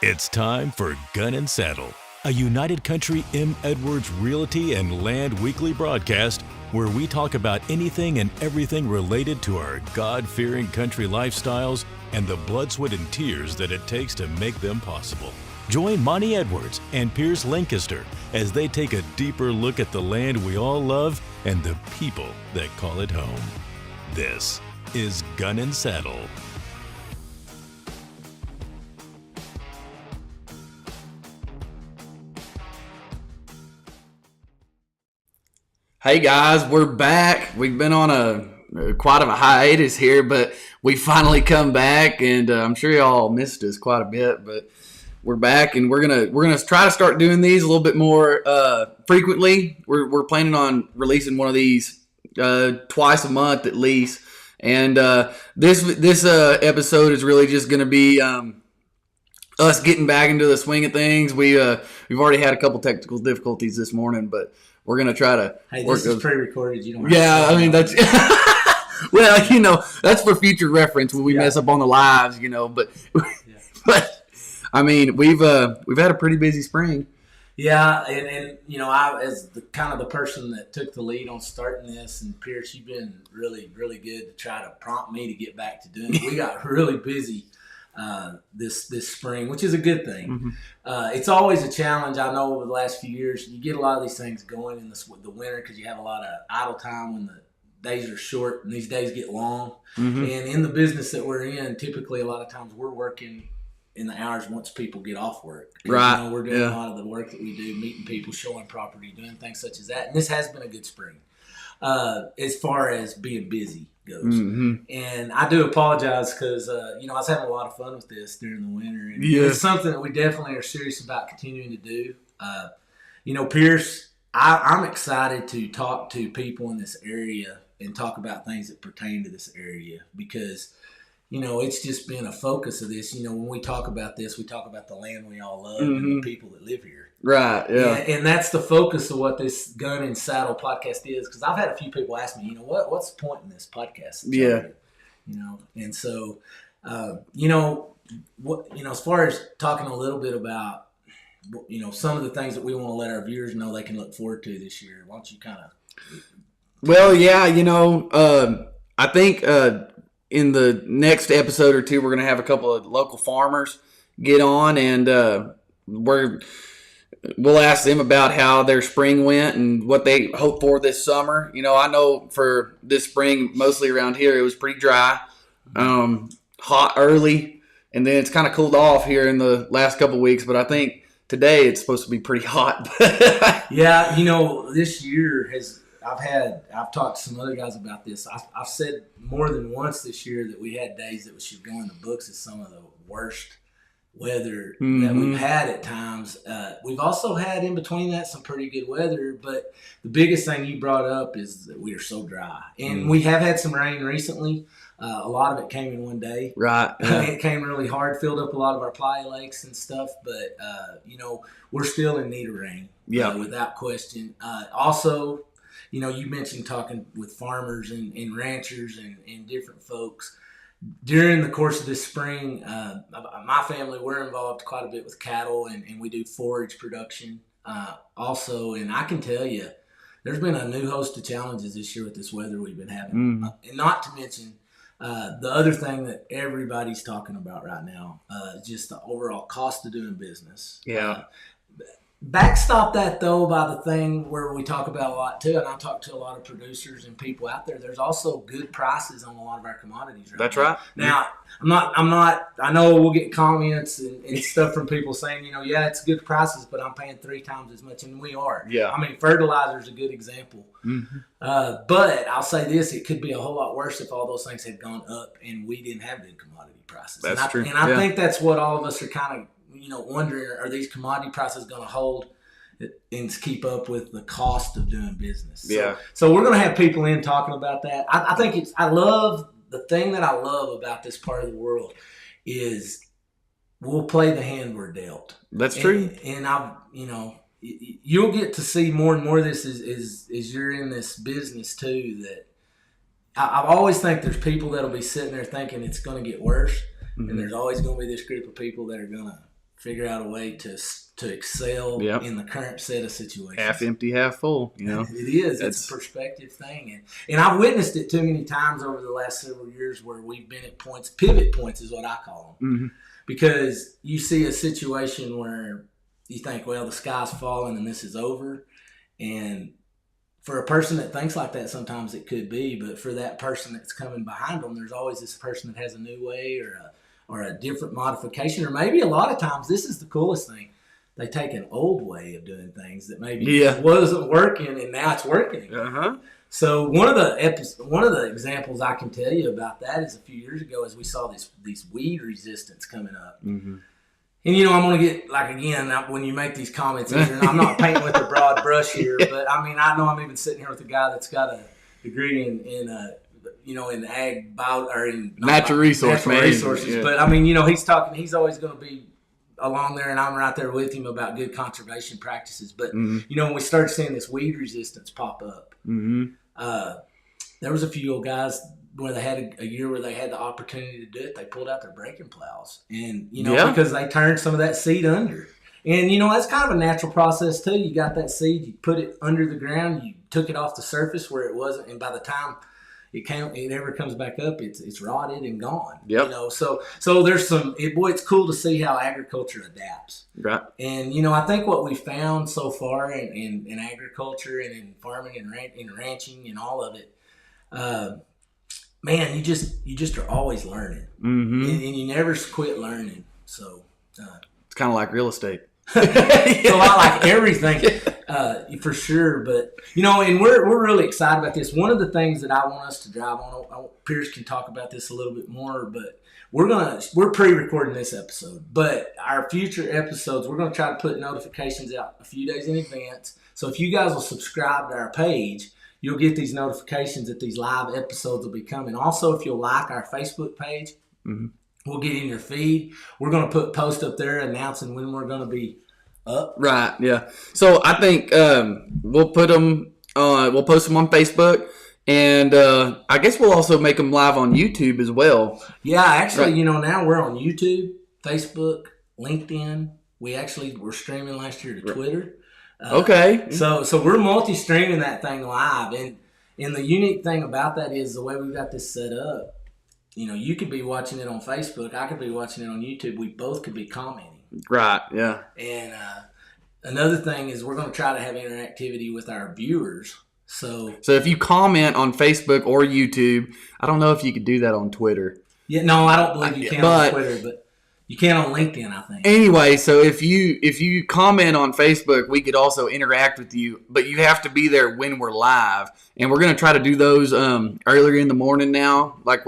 It's time for Gun and Saddle, a United Country M. Edwards Realty and Land weekly broadcast where we talk about anything and everything related to our God-fearing country lifestyles and the blood, sweat, and tears that it takes to make them possible. Join Monty Edwards and Pierce Lancaster as they take a deeper look at the land we all love and the people that call it home. This is Gun and Saddle. Hey guys, we're back. We've been on quite of a hiatus here, but we finally come back, and I'm sure y'all missed us quite a bit. But we're back, and we're gonna try to start doing these a little bit more frequently. We're planning on releasing one of these twice a month at least, and this episode is really just gonna be us getting back into the swing of things. We've already had a couple technical difficulties this morning, but we're going to try to... Hey, this is pre-recorded. You don't have to I mean, that's... well, you know, that's for future reference when we mess up on the lives, you know. But, but I mean, we've had a pretty busy spring. Yeah, and you know, I as the kind of the person that took the lead on starting this, and Pierce, you've been really, really good to try to prompt me to get back to doing it. We got really busy this spring, which is a good thing. Mm-hmm. It's always a challenge. I know over the last few years, you get a lot of these things going in the winter because you have a lot of idle time when the days are short and these days get long. Mm-hmm. And in the business that we're in, typically a lot of times we're working in the hours once people get off work. Right. You know, we're doing a lot of the work that we do, meeting people, showing property, doing things such as that. And this has been a good spring as far as being busy goes. Mm-hmm. And I do apologize because, you know, I was having a lot of fun with this during the winter. And it's something that we definitely are serious about continuing to do. You know, Pierce, I'm excited to talk to people in this area and talk about things that pertain to this area because, you know, it's just been a focus of this. You know, when we talk about this, we talk about the land we all love and the people that live here. Right, yeah. And that's the focus of what this Gun and Saddle podcast is. Because I've had a few people ask me, you know, what's the point in this podcast? Yeah. You know, and so, you know, as far as talking a little bit about, you know, some of the things that we want to let our viewers know they can look forward to this year. Why don't you kind of? Well, yeah, you know, I think in the next episode or two, we're going to have a couple of local farmers get on, and we'll ask them about how their spring went and what they hope for this summer. You know, I know for this spring, mostly around here, it was pretty dry, hot early, and then it's kind of cooled off here in the last couple of weeks. But I think today it's supposed to be pretty hot. Yeah, you know, this year I've talked to some other guys about this. I've said more than once this year that we had days that should go in the books as some of the worst weather that we've had at times. We've also had in between that some pretty good weather, but the biggest thing you brought up is that we are so dry. And we have had some rain recently. A lot of it came in one day. Right. It came really hard, filled up a lot of our playa lakes and stuff, but, you know, we're still in need of rain. Yeah. Without question. Also, you know, you mentioned talking with farmers and ranchers and different folks. During the course of this spring, my family, we're involved quite a bit with cattle, and we do forage production also. And I can tell you, there's been a new host of challenges this year with this weather we've been having. And not to mention the other thing that everybody's talking about right now, just the overall cost of doing business. Yeah. Backstop that, though, by the thing where we talk about a lot, too, and I talk to a lot of producers and people out there. There's also good prices on a lot of our commodities right That's now. right. Now, I'm not, I know we'll get comments and stuff from people saying, you know, yeah, it's good prices, but I'm paying 3 times as much, and we are. Yeah. I mean, fertilizer is a good example. But I'll say this, it could be a whole lot worse if all those things had gone up and we didn't have good commodity prices. That's true. And I think that's what all of us are kind of, you know, wondering, are these commodity prices going to hold and keep up with the cost of doing business? So we're going to have people in talking about that. I think the thing that I love about this part of the world is we'll play the hand we're dealt. That's true. And you know, you'll get to see more and more of this as you're in this business too, that I always think there's people that'll be sitting there thinking it's going to get worse. And there's always going to be this group of people that are going to figure out a way to excel Yep. in the current set of situations. Half empty, half full. You know, It is. It's a perspective thing, and I've witnessed it too many times over the last several years where we've been at points, pivot points is what I call them, mm-hmm. because you see a situation where you think, well, the sky's falling and this is over, and for a person that thinks like that, sometimes it could be, but for that person that's coming behind them, there's always this person that has a new way or a different modification, or maybe a lot of times this is the coolest thing. They take an old way of doing things that maybe wasn't working, and now it's working again. Uh-huh. So one of the examples I can tell you about that is a few years ago, as we saw these weed resistance coming up. Mm-hmm. And I'm going to get, like, again, when you make these comments, I'm not painting with a broad brush here, but I mean, I know I'm even sitting here with a guy that's got a degree in ag bio or in natural resources. Yeah. But I mean, he's always going to be along there, and I'm right there with him about good conservation practices. But when we started seeing this weed resistance pop up, there was a few old guys where they had a year where they had the opportunity to do it. They pulled out their breaking plows, and because they turned some of that seed under. And that's kind of a natural process too. You got that seed, you put it under the ground, you took it off the surface where it wasn't, and by the time it ever comes back up, it's rotted and gone. Yep. So there's it's cool to see how agriculture adapts. Right. And I think what we found so far in agriculture and in farming and ranching and all of it, man, you just are always learning, and you never quit learning. So it's kind of like real estate. So I like everything, for sure. But and we're really excited about this. One of the things that I want us to drive on, Pierce can talk about this a little bit more, but we're pre-recording this episode. But our future episodes, we're gonna try to put notifications out a few days in advance. So if you guys will subscribe to our page, you'll get these notifications that these live episodes will be coming. Also, if you'll like our Facebook page, we'll get in your feed. We're going to put posts up there announcing when we're going to be up. Right, yeah. So I think we'll put them, we'll post them on Facebook, and I guess we'll also make them live on YouTube as well. Yeah, actually, now we're on YouTube, Facebook, LinkedIn. We're streaming last year to Twitter. Okay. So we're multi-streaming that thing live, and the unique thing about that is the way we've got this set up. You could be watching it on Facebook. I could be watching it on YouTube. We both could be commenting. Right. Yeah. And another thing is we're going to try to have interactivity with our viewers. So if you comment on Facebook or YouTube, I don't know if you could do that on Twitter. Yeah. No, I don't believe you can on Twitter, but you can on LinkedIn, I think. Anyway, so if you comment on Facebook, we could also interact with you, but you have to be there when we're live, and we're going to try to do those earlier in the morning now. Like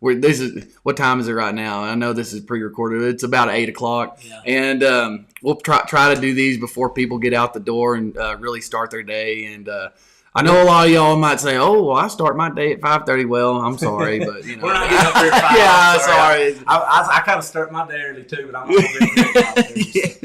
this is, what time is it right now? I know this is pre-recorded. It's about 8:00, and we'll try to do these before people get out the door and really start their day. And I know a lot of y'all might say, "Oh, well, I start my day at 5:30." Well, I'm sorry, but we're not getting up there at 5. Yeah, sorry. I kind of start my day early too, but I'm not really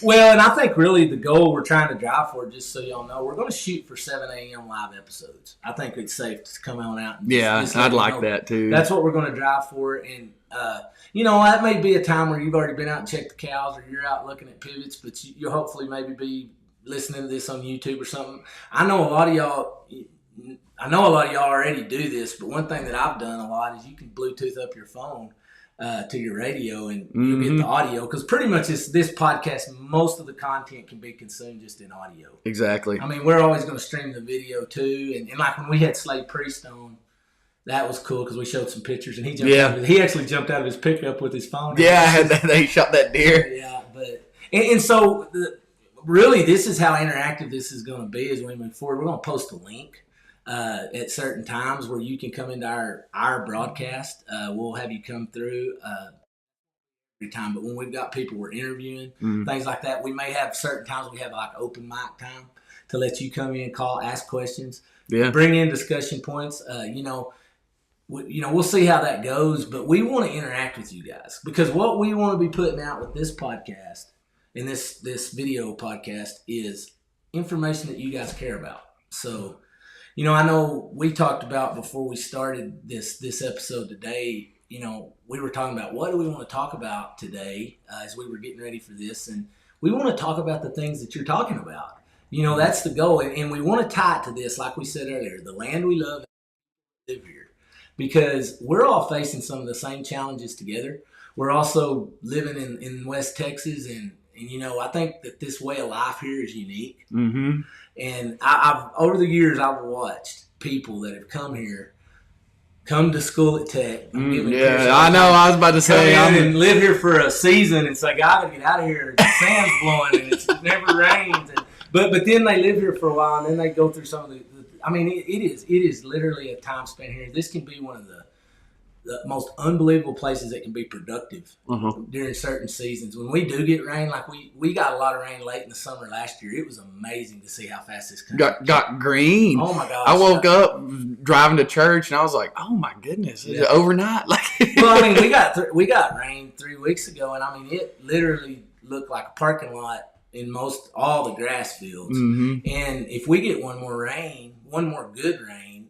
Well, and I think really the goal we're trying to drive for, just so y'all know, we're going to shoot for 7 a.m. live episodes. I think it's safe to come on out. And I'd like that too. That's what we're going to drive for, and that may be a time where you've already been out and checked the cows, or you're out looking at pivots, but you'll hopefully maybe be listening to this on YouTube or something. I know a lot of y'all already do this, but one thing that I've done a lot is you can Bluetooth up your phone to your radio, and you'll get the audio, because pretty much this podcast, most of the content can be consumed just in audio. Exactly. I mean, we're always going to stream the video too, and like when we had Slade Priest on, that was cool because we showed some pictures, and he actually jumped out of his pickup with his phone. Yeah, they shot that deer. Yeah, but and so really, this is how interactive this is going to be as we move forward. We're going to post a link at certain times where you can come into our broadcast. We'll have you come through every time. But when we've got people we're interviewing, things like that, we may have certain times we have like open mic time to let you come in, call, ask questions, bring in discussion points. We'll see how that goes. But we want to interact with you guys, because what we want to be putting out with this podcast and this video podcast is information that you guys care about. So, I know we talked about before we started this episode today, we were talking about what do we want to talk about today as we were getting ready for this, and we want to talk about the things that you're talking about. That's the goal, and we want to tie it to this, like we said earlier, the land we love and live here, because we're all facing some of the same challenges together. We're also living in West Texas, and I think that this way of life here is unique. Mm-hmm. And I've over the years I've watched people that have come to school at Tech. I know. I was about to say, and live here for a season and say, "I gotta get out of here. The sand's blowing and it never rains." But then they live here for a while and then they go through some of the. It is literally a time spent here. This can be one of the most unbelievable places that can be productive during certain seasons. When we do get rain, like we got a lot of rain late in the summer last year. It was amazing to see how fast this country got green. Oh my gosh! I woke up driving to church and I was like, "Oh my goodness, is it overnight?" Well, we got rain 3 weeks ago, and it literally looked like a parking lot in all the grass fields. Mm-hmm. And if we get one more good rain.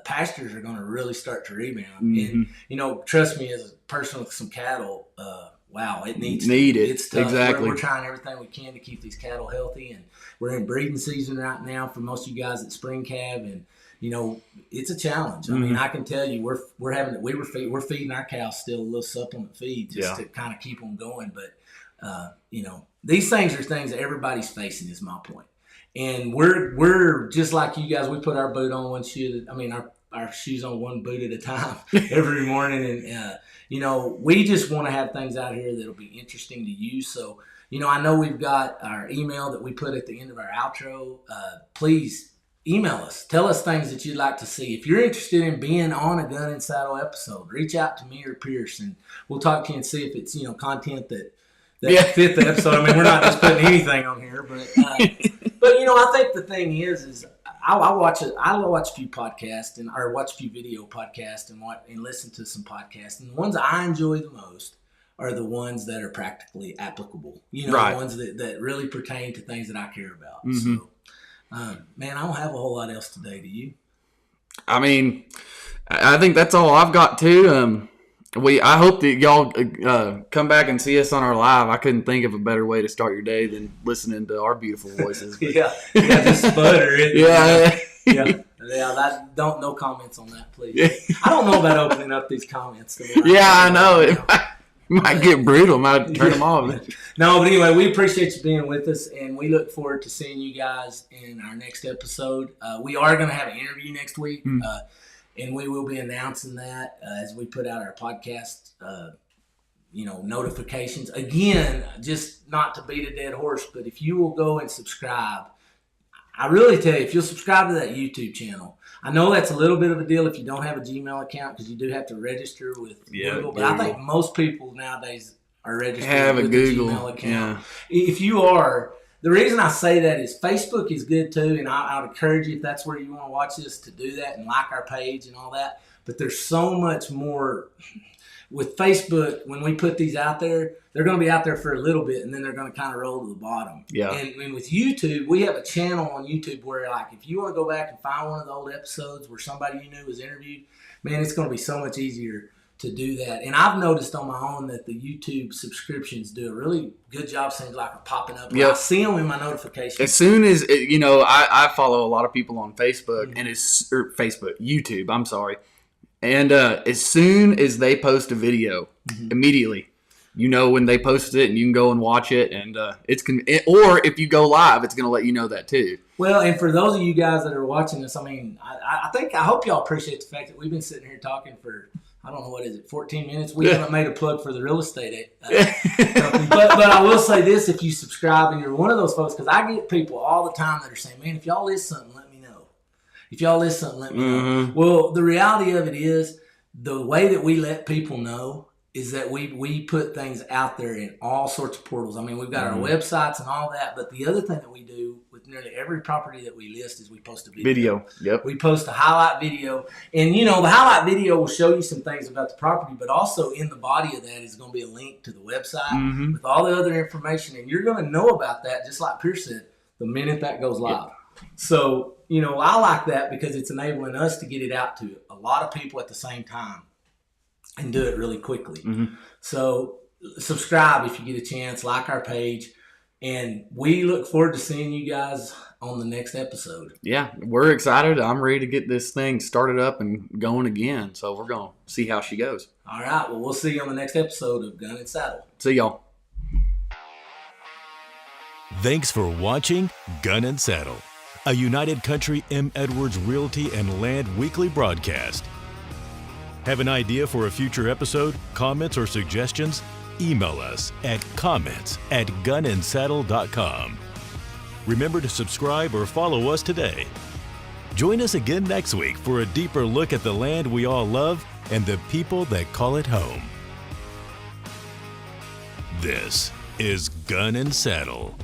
Pastures are going to really start to rebound. Mm-hmm. And, trust me, as a person with some cattle, wow, it needs it. It's tough. Exactly. We're trying everything we can to keep these cattle healthy, and we're in breeding season right now for most of you guys at spring calf, and it's a challenge. Mm-hmm. I can tell you, we're feeding our cows still a little supplement feed just to kind of keep them going, but these things are things that everybody's facing. Is my point. And we're just like you guys. We put our boot on one shoe. Our shoes on one boot at a time every morning. And we just want to have things out here that'll be interesting to you. So I know we've got our email that we put at the end of our outro. Please email us. Tell us things that you'd like to see. If you're interested in being on a Gun and Saddle episode, reach out to me or Pierce, and we'll talk to you and see if it's content that fit the episode. We're not just putting anything on here, but I think the thing is I watch a few podcasts or watch a few video podcasts and listen to some podcasts, and the ones I enjoy the most are the ones that are practically applicable. Right. The ones that really pertain to things that I care about. Mm-hmm. So, man, I don't have a whole lot else today. Do you? I think that's all I've got too. I hope that y'all come back and see us on our live. I couldn't think of a better way to start your day than listening to our beautiful voices. Just sputter it. No comments on that, please. Yeah. I don't know about opening up these comments. I know. It might get brutal. Might turn them off. No, but anyway, we appreciate you being with us, and we look forward to seeing you guys in our next episode. We are going to have an interview next week. And we will be announcing that as we put out our podcast, notifications. Again, just not to beat a dead horse, but if you will go and subscribe, I really tell you, if you'll subscribe to that YouTube channel, I know that's a little bit of a deal if you don't have a Gmail account because you do have to register with Google. But I think most people nowadays are registered with a Gmail account. Yeah. If you are... The reason I say that is Facebook is good too, and I would encourage you, if that's where you want to watch this, to do that and like our page and all that. But there's so much more with Facebook. When we put these out there, they're going to be out there for a little bit, and then they're going to kind of roll to the bottom. Yeah. And with YouTube, we have a channel on YouTube where, if you want to go back and find one of the old episodes where somebody you knew was interviewed, man, it's going to be so much easier to do that. And I've noticed on my own that the YouTube subscriptions do a really good job, seems like, of popping up. Yep. I see them in my notifications. As soon as, I follow a lot of people on Facebook, and YouTube, I'm sorry. And as soon as they post a video, immediately, when they post it, and you can go and watch it, and or if you go live, it's going to let you know that too. Well, and for those of you guys that are watching this, I hope y'all appreciate the fact that we've been sitting here talking for, I don't know, 14 minutes? We haven't made a plug for the real estate company. But I will say this, if you subscribe and you're one of those folks, because I get people all the time that are saying, man, if y'all list something, let me know. If y'all list something, let me know. Well, the reality of it is, the way that we let people know is that we put things out there in all sorts of portals. We've got our websites and all that, but the other thing that we do with nearly every property that we list is we post a video. Yep. We post a highlight video, and the highlight video will show you some things about the property, but also in the body of that is going to be a link to the website with all the other information, and you're going to know about that, just like Pierce said, the minute that goes live. Yep. So, I like that because it's enabling us to get it out to a lot of people at the same time. and do it really quickly. So subscribe if you get a chance, like our page, and we look forward to seeing you guys on the next episode. Yeah, we're excited. I'm ready to get this thing started up and going again. So we're going to see how she goes. All right. Well, we'll see you on the next episode of Gun and Saddle. See y'all. Thanks for watching Gun and Saddle, a United Country M. Edwards Realty and Land weekly broadcast. Have an idea for a future episode, comments, or suggestions? Email us at comments@gunandsaddle.com. Remember to subscribe or follow us today. Join us again next week for a deeper look at the land we all love and the people that call it home. This is Gun and Saddle.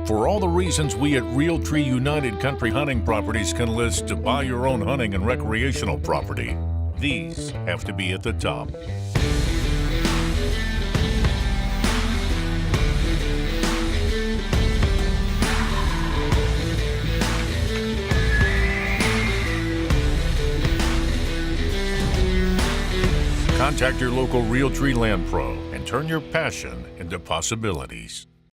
For all the reasons we at Realtree United Country Hunting Properties can list to buy your own hunting and recreational property, these have to be at the top. Contact your local Realtree Land Pro and turn your passion into possibilities.